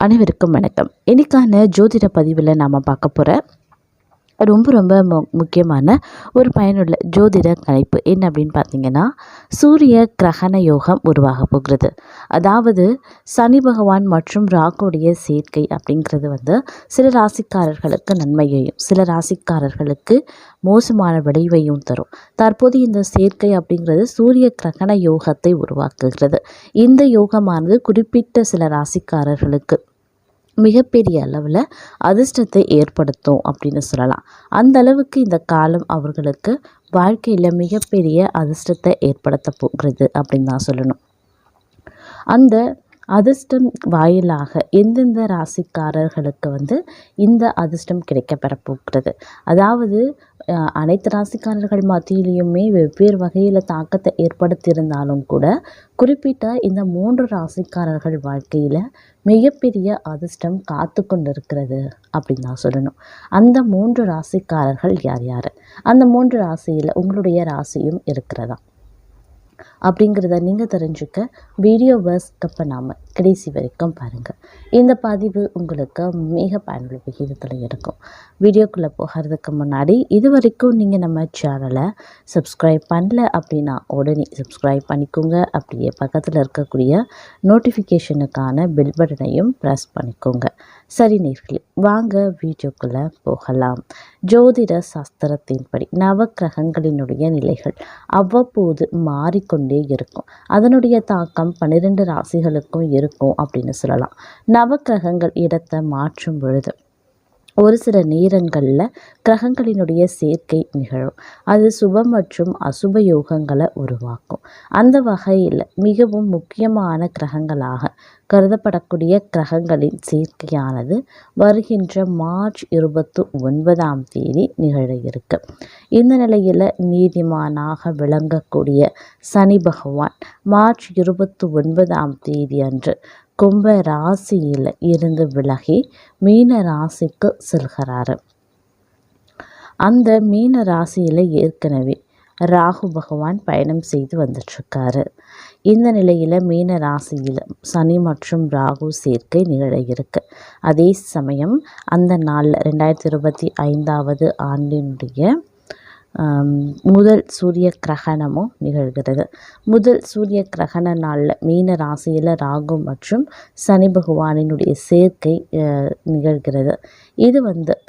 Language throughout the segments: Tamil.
அனைவருக்கும் வணக்கம். இன்னைக்கான ஜோதிட பதிவில் நாம் பார்க்க போகிற ரொம்ப முக்கியமான ஒரு பயனுள்ள ஜோதிட கணிப்பு என்ன அப்படின்னு பார்த்தீங்கன்னா, சூரிய கிரகண யோகம் உருவாக போகிறது. அதாவது சனி பகவான் மற்றும் ராகுடைய சேர்க்கை அப்படிங்கிறது சில ராசிக்காரர்களுக்கு நன்மையையும் சில ராசிக்காரர்களுக்கு மோசமான விளைவையும் தரும். தற்போது இந்த சேர்க்கை அப்படிங்கிறது சூரிய கிரகண யோகத்தை உருவாக்குகிறது. இந்த யோகமானது குறிப்பிட்ட சில ராசிக்காரர்களுக்கு மிகப்பெரிய அளவில் அதிர்ஷ்டத்தை ஏற்படுத்தும் அப்படின்னு சொல்லலாம். அந்த அளவுக்கு இந்த காலம் அவர்களுக்கு வாழ்க்கையில் மிகப்பெரிய அதிர்ஷ்டத்தை ஏற்படுத்த போகிறது அப்படின்னு தான் சொல்லணும். அந்த அதிர்ஷ்டம் வாயிலாக எந்தெந்த ராசிக்காரர்களுக்கு இந்த அதிர்ஷ்டம் கிடைக்கப்பெற போகிறது. அதாவது அனைத்து ராசிக்காரர்கள் மத்தியிலையுமே வெவ்வேறு வகையில் தாக்கத்தை ஏற்படுத்தியிருந்தாலும் கூட குறிப்பிட்ட இந்த 3 ராசிக்காரர்கள் வாழ்க்கையில் மிகப்பெரிய அதிர்ஷ்டம் காத்து கொண்டு இருக்கிறது அப்படின்னு தான் சொல்லணும். அந்த 3 ராசிக்காரர்கள் யார் யார், அந்த 3 ராசியில் உங்களுடைய ராசியும் இருக்கிறதா அப்படிங்கிறத நீங்கள் தெரிஞ்சுக்க வீடியோவை ஸ்கிப் பண்ணாமல் கடைசி வரைக்கும் பாருங்கள். இந்த பதிவு உங்களுக்கு மிக பயனுள்ள விகிதத்தில் இருக்கும். வீடியோக்குள்ளே போகிறதுக்கு முன்னாடி இது வரைக்கும் நீங்கள் நம்ம சேனலை சப்ஸ்கிரைப் பண்ணல அப்படின்னா உடனே சப்ஸ்கிரைப் பண்ணிக்கோங்க. அப்படியே பக்கத்தில் இருக்கக்கூடிய நோட்டிஃபிகேஷனுக்கான பெல் பட்டனையும் ப்ரெஸ் பண்ணிக்கோங்க. சரி நேர்களே, வாங்க வீடியோக்குள்ளே போகலாம். ஜோதிட சாஸ்திரத்தின்படி நவக்கிரகங்களினுடைய நிலைகள் அவ்வப்போது மாறிக்கொண்டே இருக்கும். அதனுடைய தாக்கம் 12 ராசிகளுக்கும் இருக்கும் அப்படின்னு சொல்லலாம். நவக்கிரகங்கள் இடத்தை மாற்றும் பொழுது ஒரு சில நேரங்களில் கிரகங்களினுடைய சேர்க்கை நிகழும். அது சுப மற்றும் அசுப யோகங்களை உருவாக்கும். அந்த வகையில் மிகவும் முக்கியமான கிரகங்களாக கருதப்படக்கூடிய கிரகங்களின் சேர்க்கையானது வருகின்ற மார்ச் 29ஆம் தேதி நிகழ இருக்கு. இந்த நிலையில் நீதிமானாக விளங்கக்கூடிய சனி பகவான் மார்ச் 29ஆம் தேதி அன்று கும்ப ராசியில் இருந்து விலகி மீன ராசிக்கு செல்கிறாரு. அந்த மீன ராசியில் ஏற்கனவே ராகு பகவான் பயணம் செய்து வந்துட்டுருக்காரு. இந்த நிலையில் மீன ராசியில் சனி மற்றும் ராகு சேர்க்கை நிகழ இருக்கு. அதே சமயம் அந்த நாளில் 2025ஆவது ஆண்டினுடைய முதல் சூரிய கிரகணமும் நிகழ்கிறது. முதல் சூரிய கிரகண நாளில் மீன ராசியில் ராகு மற்றும் சனி பகவானினுடைய சேர்க்கை நிகழ்கிறது. இது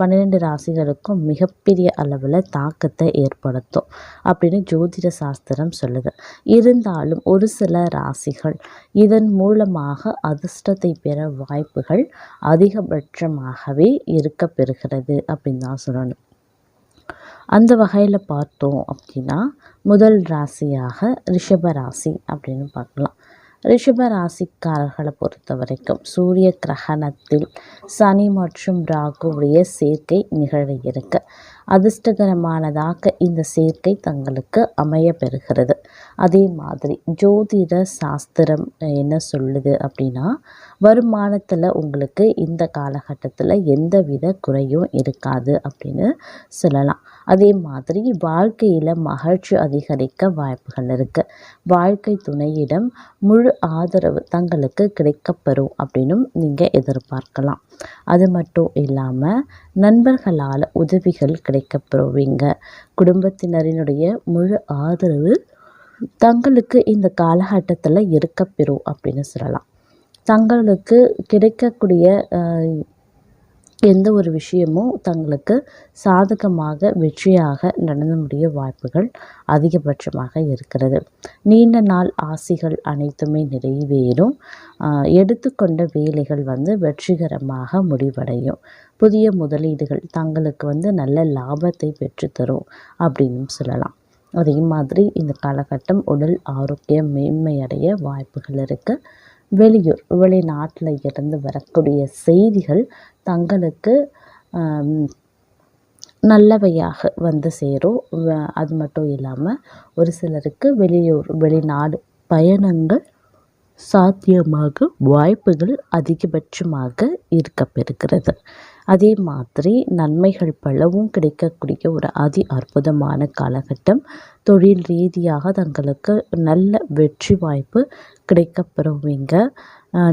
12 ராசிகளுக்கும் மிகப்பெரிய அளவில் தாக்கத்தை ஏற்படுத்தும் அப்படின்னு ஜோதிட சாஸ்திரம் சொல்லுது. இருந்தாலும் ஒரு சில ராசிகள் இதன் மூலமாக அதிர்ஷ்டத்தை பெற வாய்ப்புகள் அதிகபட்சமாகவே இருக்க பெறுகிறது அப்படின்னு தான் சொல்லணும். அந்த வகையில் பார்த்தோம் அப்படின்னா முதல் ராசியாக ரிஷப ராசி அப்படின்னு பார்க்கலாம். ரிஷப ராசிக்காரர்களை பொறுத்த வரைக்கும் சூரிய கிரகணத்தில் சனி மற்றும் ராகுவுடைய சேர்க்கை நிகழ இருக்கு. அதிர்ஷ்டகரமானதாக இந்த சேர்க்கை தங்களுக்கு அமைய பெறுகிறது. அதே மாதிரி ஜோதிட சாஸ்திரம் என்ன சொல்லுது அப்படின்னா, வருமானத்தில் உங்களுக்கு இந்த காலகட்டத்தில் எந்தவித குறையும் இருக்காது அப்படின்னு சொல்லலாம். அதே மாதிரி வாழ்க்கையில் மகிழ்ச்சி அதிகரிக்க வாய்ப்புகள் இருக்குது. வாழ்க்கை துணையிடம் முழு ஆதரவு தங்களுக்கு கிடைக்கப்பெறும் அப்படின்னும் நீங்கள் எதிர்பார்க்கலாம். அது மட்டும் இல்லாமல் நண்பர்களால் உதவிகள் கிடைக்கப்பெறுவீங்க. குடும்பத்தினரினுடைய முழு ஆதரவு தங்களுக்கு இந்த காலகட்டத்தில் இருக்கப்பெறும் அப்படின்னு சொல்லலாம். தங்களுக்கு கிடைக்கக்கூடிய எந்த ஒரு விஷயமும் தங்களுக்கு சாதகமாக வெற்றியாக நடந்து முடிய வாய்ப்புகள் அதிகபட்சமாக இருக்கிறது. நீண்ட நாள் ஆசைகள் அனைத்துமே நிறைவேறும். எடுத்துக்கொண்ட வேலைகள் வெற்றிகரமாக முடிவடையும். புதிய முதலீடுகள் தங்களுக்கு நல்ல லாபத்தை பெற்றுத்தரும் அப்படின்னு சொல்லலாம். அதே மாதிரி இந்த காலகட்டம் உடல் ஆரோக்கியம் மேன்மையடைய வாய்ப்புகள் இருக்குது. வெளிநாட்டில் இருந்து வரக்கூடிய செய்திகள் தங்களுக்கு நல்லவையாக சேரும். அது மட்டும் இல்லாமல் ஒரு சிலருக்கு வெளிநாடு பயணங்கள் சாத்தியமாக வாய்ப்புகள் அதிகபட்சமாக இருக்கப்பெறுகிறது. அதே மாதிரி நன்மைகள் பலவும் கிடைக்கக்கூடிய ஒரு அதி அற்புதமான காலகட்டம். தொழில் ரீதியாக தங்களுக்கு நல்ல வெற்றி வாய்ப்பு கிடைக்கப்பெறுவீங்க.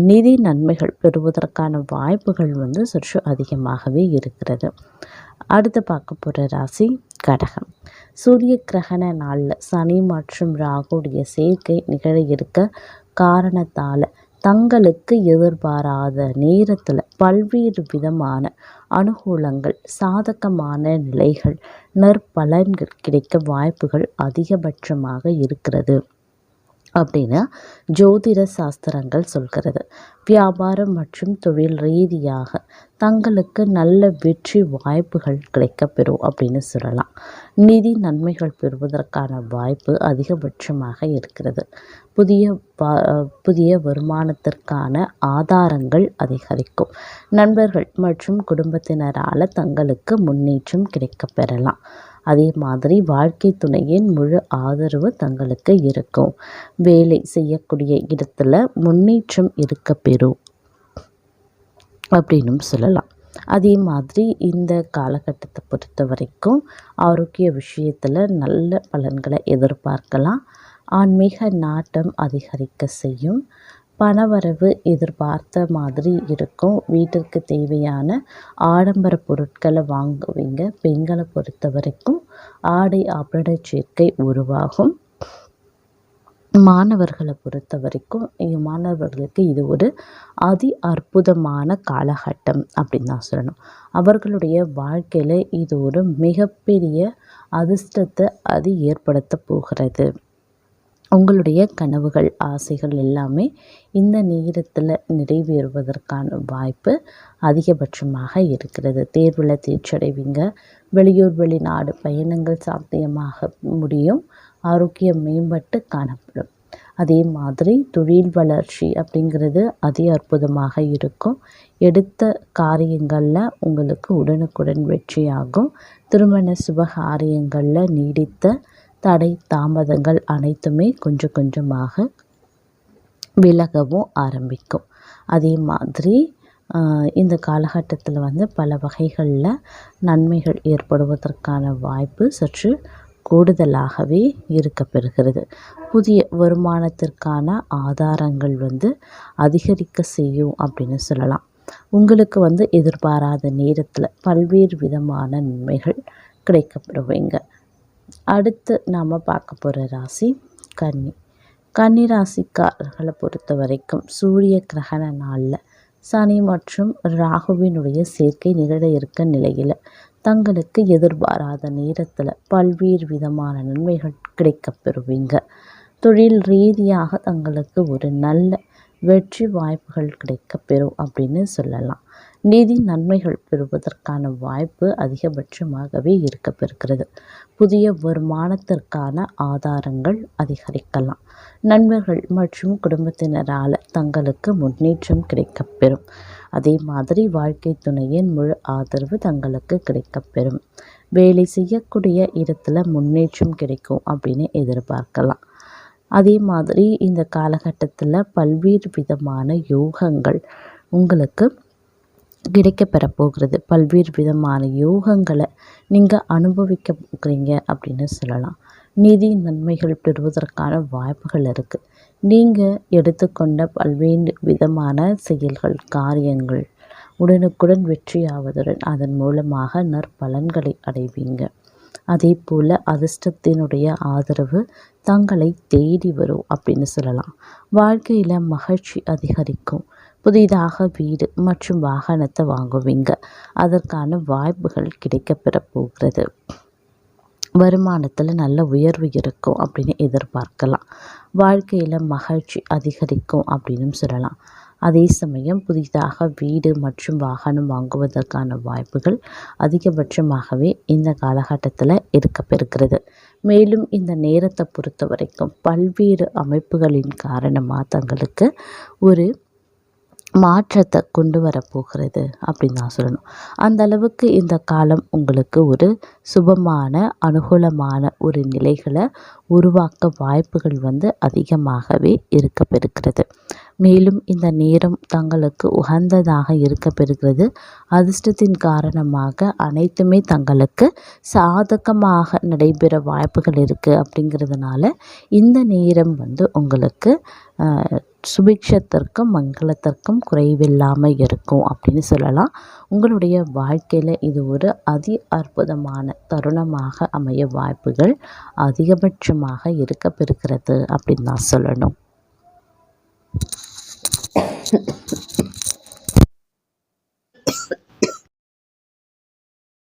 நிதி நன்மைகள் பெறுவதற்கான வாய்ப்புகள் சற்று அதிகமாகவே இருக்கிறது. அடுத்து பார்க்க போகிற ராசி கடகம். சூரிய கிரகண நாளில் சனி மற்றும் ராகுடைய சேர்க்கை நிகழ இருக்க காரணத்தால் தங்களுக்கு எதிர்பாராத நேரத்தில் பல்வேறு விதமான அனுகூலங்கள், சாதகமான நிலைகள், நற்பலன்கள் கிடைக்க வாய்ப்புகள் அதிகபட்சமாக இருக்கிறது அப்படின்னு ஜோதிட சாஸ்திரங்கள் சொல்கிறது. வியாபாரம் மற்றும் தொழில் ரீதியாக தங்களுக்கு நல்ல வெற்றி வாய்ப்புகள் கிடைக்கப்பெறும் அப்படின்னு சொல்லலாம். நிதி நன்மைகள் பெறுவதற்கான வாய்ப்பு அதிகபட்சமாக இருக்கிறது. புதிய வருமானத்திற்கான ஆதாரங்கள் அதிகரிக்கும். நண்பர்கள் மற்றும் குடும்பத்தினரால் தங்களுக்கு முன்னேற்றம் கிடைக்கப்பெறலாம். அதே மாதிரி வாழ்க்கை துணையின் முழு ஆதரவு தங்களுக்கு இருக்கும். வேலை செய்யக்கூடிய இடத்துல முன்னேற்றம் இருக்கப்பெறும் அப்படின்னும் சொல்லலாம். அதே மாதிரி இந்த காலகட்டத்தை பொறுத்த வரைக்கும் ஆரோக்கிய விஷயத்தில் நல்ல பலன்களை எதிர்பார்க்கலாம். ஆன்மீக நாட்டம் அதிகரிக்க செய்யும். பணவரவு எதிர்பார்த்த மாதிரி இருக்கும். வீட்டிற்கு தேவையான ஆடம்பர பொருட்களை வாங்குவீங்க. பெண்களை பொறுத்த வரைக்கும் ஆடை ஆபரண சேர்க்கை உருவாகும். மாணவர்களை பொறுத்த வரைக்கும் மாணவர்களுக்கு இது ஒரு அதி அற்புதமான காலகட்டம் அப்படின்னு தான் சொல்லணும். அவர்களுடைய வாழ்க்கையில் இது ஒரு மிகப்பெரிய அதிர்ஷ்டத்தை அது ஏற்படுத்த போகிறது. உங்களுடைய கனவுகள், ஆசைகள் எல்லாமே இந்த நேரத்தில் நிறைவேறுவதற்கான வாய்ப்பு அதிகபட்சமாக இருக்கிறது. தேர்வில் தேர்ச்சடைவீங்க. வெளியூர் வெளிநாடு பயணங்கள் சாத்தியமாக முடியும். ஆரோக்கியம் மேம்பட்டு காணப்படும். அதே மாதிரி தொழில் வளர்ச்சி அப்படிங்கிறது அதி அற்புதமாக இருக்கும். எடுத்த காரியங்களில் உங்களுக்கு உடனுக்குடன் வெற்றியாகும். திருமண சுபகாரியங்களில் நீடித்த தடை தாமதங்கள் அனைத்துமே கொஞ்சம் கொஞ்சமாக விலகவும் ஆரம்பிக்கும். அதே மாதிரி இந்த காலகட்டத்தில் பல வகைகளில் நன்மைகள் ஏற்படுவதற்கான வாய்ப்பு சற்று கூடுதலாகவே இருக்கப்பெறுகிறது. புதிய வருமானத்திற்கான ஆதாரங்கள் அதிகரிக்க செய்யும் அப்படின்னு சொல்லலாம். உங்களுக்கு எதிர்பாராத நேரத்தில் பல்வேறு விதமான நன்மைகள் கிடைக்கப்பெறுவீங்க. அடுத்து நாம் பார்க்க போகிற ராசி கன்னி. கன்னி ராசிக்காரர்களை பொறுத்த வரைக்கும் சூரிய கிரகண நாளில் சனி மற்றும் ராகுவினுடைய சேர்க்கை நிகழ இருக்க நிலையில் தங்களுக்கு எதிர்பாராத நேரத்தில் பல்வேறு விதமான நன்மைகள் கிடைக்கப்பெறுவீங்க. தொழில் ரீதியாக தங்களுக்கு ஒரு நல்ல வெற்றி வாய்ப்புகள் கிடைக்கப்பெறும் அப்படின்னு சொல்லலாம். நிதி நன்மைகள் பெறுவதற்கான வாய்ப்பு அதிகபட்சமாகவே இருக்கப்பெறுகிறது. புதிய வருமானத்திற்கான ஆதாரங்கள் அதிகரிக்கலாம். நண்பர்கள் மற்றும் குடும்பத்தினரால் தங்களுக்கு முன்னேற்றம் கிடைக்கப்பெறும். அதே மாதிரி வாழ்க்கை துணையின் முழு ஆதரவு தங்களுக்கு கிடைக்கப்பெறும். வேலை செய்யக்கூடிய இடத்துல முன்னேற்றம் கிடைக்கும் அப்படின்னு எதிர்பார்க்கலாம். அதே மாதிரி இந்த காலகட்டத்தில் பல்வேறு விதமான யோகங்கள் உங்களுக்கு கிடைக்கப்பெற போகிறது. பல்வேறு விதமான யோகங்களை நீங்கள் அனுபவிக்க போகிறீங்க அப்படின்னு சொல்லலாம். நிதி நன்மைகள் பெறுவதற்கான வாய்ப்புகள் இருக்குது. நீங்கள் எடுத்துக்கொண்ட பல்வேறு விதமான செயல்கள், காரியங்கள் உடனுக்குடன் வெற்றியாவதுடன் அதன் மூலமாக நற்பலன்களை அடைவீங்க. அதே போல் அதிர்ஷ்டத்தினுடைய ஆதரவு தங்களை தேடி வரும் அப்படின்னு சொல்லலாம். வாழ்க்கையில் மகிழ்ச்சி அதிகரிக்கும். புதிதாக வீடு மற்றும் வாகனத்தை வாங்குவீங்க. அதற்கான வாய்ப்புகள் கிடைக்கப்பெற போகிறது. வருமானத்தில் நல்ல உயர்வு இருக்கும் அப்படின்னு எதிர்பார்க்கலாம். வாழ்க்கையில் மகிழ்ச்சி அதிகரிக்கும் அப்படின்னு சொல்லலாம். அதே சமயம் புதிதாக வீடு மற்றும் வாகனம் வாங்குவதற்கான வாய்ப்புகள் அதிகபட்சமாகவே இந்த காலகட்டத்தில் இருக்கப்பெறுகிறது. மேலும் இந்த நேரத்தை பொறுத்த வரைக்கும் பல்வேறு அமைப்புகளின் காரணமாக தங்களுக்கு ஒரு மாற்றத்தை கொண்டு வரப்போகிறது அப்படின்னு தான் சொல்லணும். அந்த அளவுக்கு இந்த காலம் உங்களுக்கு ஒரு சுபமான அனுகூலமான ஒரு நிலைகளை உருவாக்க வாய்ப்புகள் அதிகமாகவே இருக்கப்பெறுகிறது. மேலும் இந்த நேரம் தங்களுக்கு உகந்ததாக இருக்க பெறுகிறது. அதிர்ஷ்டத்தின் காரணமாக அனைத்துமே தங்களுக்கு சாதகமாக நடைபெற வாய்ப்புகள் இருக்குது. அப்படிங்கிறதுனால இந்த நேரம் உங்களுக்கு சுபிக்ஷத்திற்கும் மங்களத்திற்கும் குறைவில்லாமல் இருக்கும் அப்படின்னு சொல்லலாம். உங்களுடைய வாழ்க்கையில் இது ஒரு அற்புதமான தருணமாக அமைய வாய்ப்புகள் அதிகபட்சமாக இருக்க பெறுகிறது அப்படின்னு தான் சொல்லணும்.